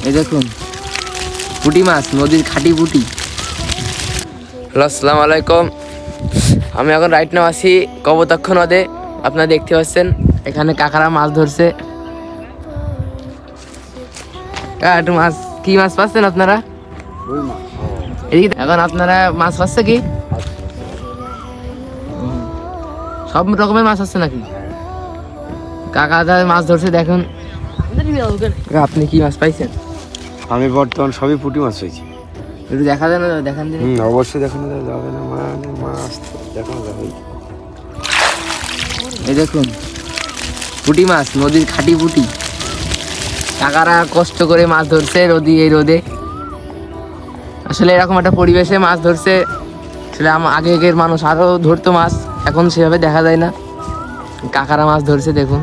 এই দেখুন পুঁটি মাছ, নদীর খাঁটি পুঁটি। হ্যালো, আসসালামু আলাইকুম। আমি এখন রাইট নাও আছি কপোতাক্ষ নদে। আপনারা দেখতে পাচ্ছেন এখানে কাকারা মাছ ধরছে। একটু মাছ, কি মাছ পাচ্ছেন আপনারা? এখন আপনারা মাছ পাচ্ছে কি? সব রকমের মাছ আছে নাকি? কাকা মাছ ধরছে দেখুন। আপনি কি মাছ পাইছেন? আমি বর্তমান সবই পুঁটি মাছ হয়েছি। একটু দেখা যায় না? দেখান দিন। অবশ্যই দেখানো যাবে না, মাছ দেখানো যাবে। এই দেখুন পুঁটি মাছ, নদীর খাঁটি পুঁটি। কাকারা কষ্ট করে মাছ ধরছে এই রোদে। আসলে এরকম একটা পরিবেশে মাছ ধরছে। আসলে আগের মানুষ আরো ধরতো মাছ, এখন সেভাবে দেখা যায় না। কাকারা মাছ ধরছে দেখুন।